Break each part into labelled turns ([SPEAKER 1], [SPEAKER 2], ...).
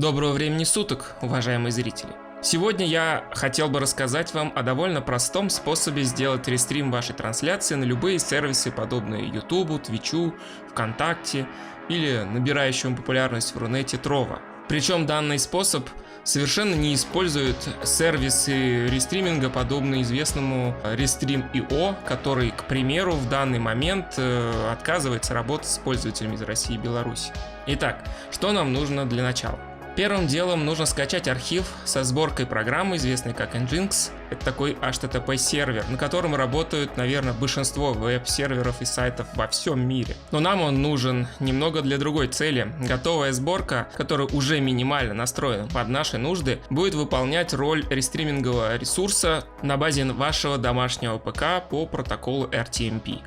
[SPEAKER 1] Доброго времени суток, уважаемые зрители! Сегодня я хотел бы рассказать вам о довольно простом способе сделать рестрим вашей трансляции на любые сервисы, подобные YouTube, Twitch, ВКонтакте или набирающему популярность в Рунете Trovo. Причем данный способ совершенно не использует сервисы рестриминга, подобные известному Restream.io, который, к примеру, в данный момент отказывается работать с пользователями из России и Беларуси. Итак, что нам нужно для начала? Первым делом нужно скачать архив со сборкой программы, известной как Nginx. Это такой HTTP-сервер, на котором работают, наверное, большинство веб-серверов и сайтов во всем мире. Но нам он нужен немного для другой цели. Готовая сборка, которая уже минимально настроена под наши нужды, будет выполнять роль рестримингового ресурса на базе вашего домашнего ПК по протоколу RTMP.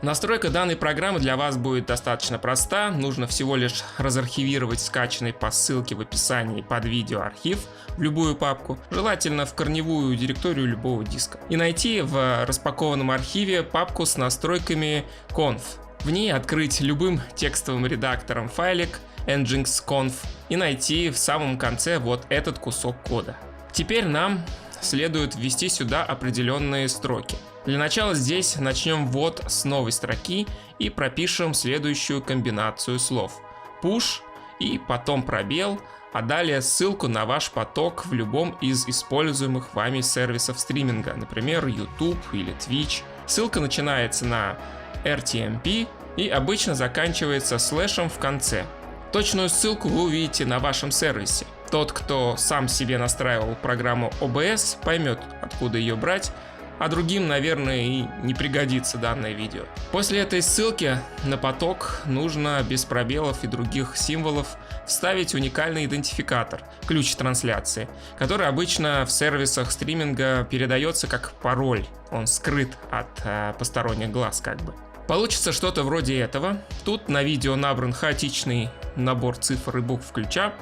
[SPEAKER 1] Настройка данной программы для вас будет достаточно проста. Нужно всего лишь разархивировать скачанный по ссылке в описании под видео архив в любую папку, желательно в корневую директорию любого диска, и найти в распакованном архиве папку с настройками conf. В ней открыть любым текстовым редактором файлик nginx.conf и найти в самом конце вот этот кусок кода. Теперь нам следует ввести сюда определенные строки. Для начала здесь начнем ввод с новой строки и пропишем следующую комбинацию слов: push и потом пробел, а далее ссылку на ваш поток в любом из используемых вами сервисов стриминга, например, YouTube или Twitch. Ссылка начинается на RTMP и обычно заканчивается слэшем в конце. Точную ссылку вы увидите на вашем сервисе. Тот, кто сам себе настраивал программу OBS, поймет, откуда ее брать, а другим, наверное, и не пригодится данное видео. После этой ссылки на поток нужно без пробелов и других символов вставить уникальный идентификатор, ключ трансляции, который обычно в сервисах стриминга передается как пароль, он скрыт от посторонних глаз как бы. Получится что-то вроде этого. Тут на видео набран хаотичный набор цифр и букв ключа.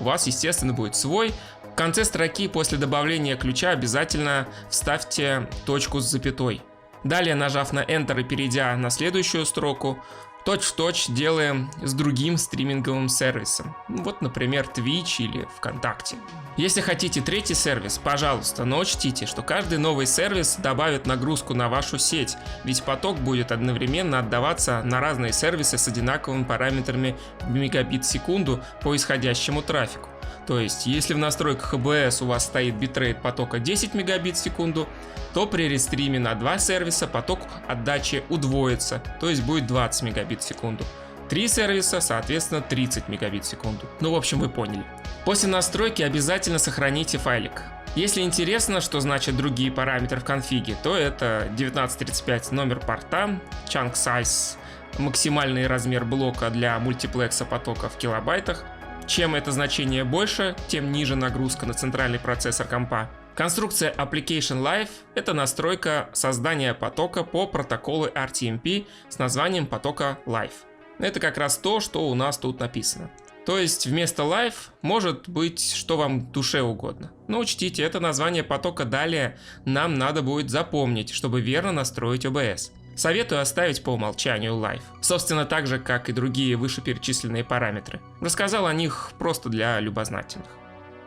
[SPEAKER 1] У вас, естественно, будет свой. В конце строки после добавления ключа обязательно вставьте точку с запятой. Далее, нажав на Enter и перейдя на следующую строку, точь-в-точь делаем с другим стриминговым сервисом. Вот, например, Twitch или ВКонтакте. Если хотите третий сервис, пожалуйста, но учтите, что каждый новый сервис добавит нагрузку на вашу сеть, ведь поток будет одновременно отдаваться на разные сервисы с одинаковыми параметрами в мегабит в секунду по исходящему трафику. То есть, если в настройках OBS у вас стоит битрейт потока 10 мегабит в секунду, то при рестриме на два сервиса поток отдачи удвоится, то есть будет 20 мегабит в секунду. Три сервиса, соответственно, 30 мегабит в секунду. Ну, в общем, вы поняли. После настройки обязательно сохраните файлик. Если интересно, что значат другие параметры в конфиге, то это 1935 номер порта, chunk size, максимальный размер блока для мультиплекса потока в килобайтах. Чем это значение больше, тем ниже нагрузка на центральный процессор компа. Конструкция Application Live – это настройка создания потока по протоколу RTMP с названием потока Live. Это как раз то, что у нас тут написано. То есть вместо Live может быть что вам душе угодно. Но учтите, это название потока далее нам надо будет запомнить, чтобы верно настроить OBS. Советую оставить по умолчанию Live. Собственно, так же, как и другие вышеперечисленные параметры. Рассказал о них просто для любознательных.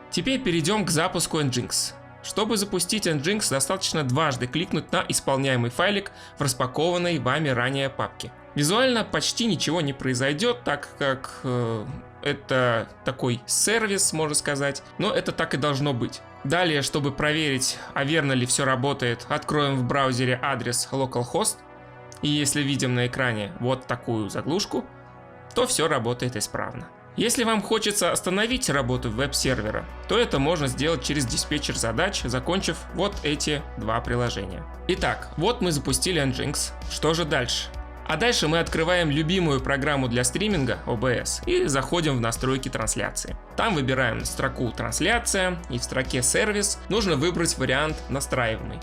[SPEAKER 1] Теперь перейдем к запуску Nginx. Чтобы запустить Nginx, достаточно дважды кликнуть на исполняемый файлик в распакованной вами ранее папке. Визуально почти ничего не произойдет, так как это такой сервис, можно сказать, но это так и должно быть. Далее, чтобы проверить, а верно ли все работает, откроем в браузере адрес localhost. И если видим на экране вот такую заглушку, то все работает исправно. Если вам хочется остановить работу веб-сервера, то это можно сделать через диспетчер задач, закончив вот эти два приложения. Итак, вот мы запустили Nginx. Что же дальше? А дальше мы открываем любимую программу для стриминга OBS и заходим в настройки трансляции. Там выбираем строку «Трансляция» и в строке «Сервис» нужно выбрать вариант «Настраиваемый».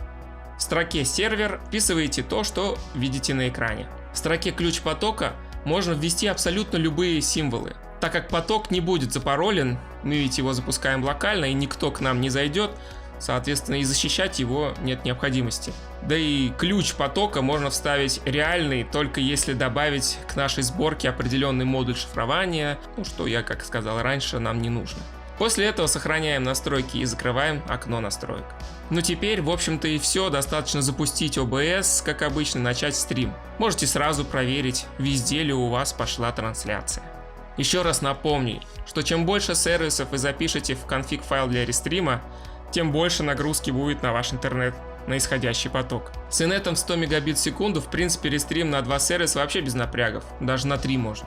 [SPEAKER 1] В строке «Сервер» вписываете то, что видите на экране. В строке «Ключ потока» можно ввести абсолютно любые символы. Так как поток не будет запаролен, мы ведь его запускаем локально и никто к нам не зайдет, соответственно, и защищать его нет необходимости. Да и ключ потока можно вставить реальный, только если добавить к нашей сборке определенный модуль шифрования, что я, как сказал раньше, нам не нужно. После этого сохраняем настройки и закрываем окно настроек. Ну теперь, в общем-то и все, достаточно запустить OBS, как обычно, начать стрим. Можете сразу проверить, везде ли у вас пошла трансляция. Еще раз напомню, что чем больше сервисов вы запишете в конфиг файл для рестрима, тем больше нагрузки будет на ваш интернет, на исходящий поток. С инетом 100 мегабит в секунду, в принципе, рестрим на 2 сервиса вообще без напрягов, даже на 3 можно.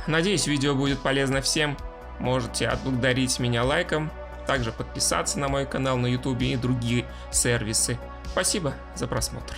[SPEAKER 1] Надеюсь, видео будет полезно всем. Можете отблагодарить меня лайком, также подписаться на мой канал на YouTube и другие сервисы. Спасибо за просмотр.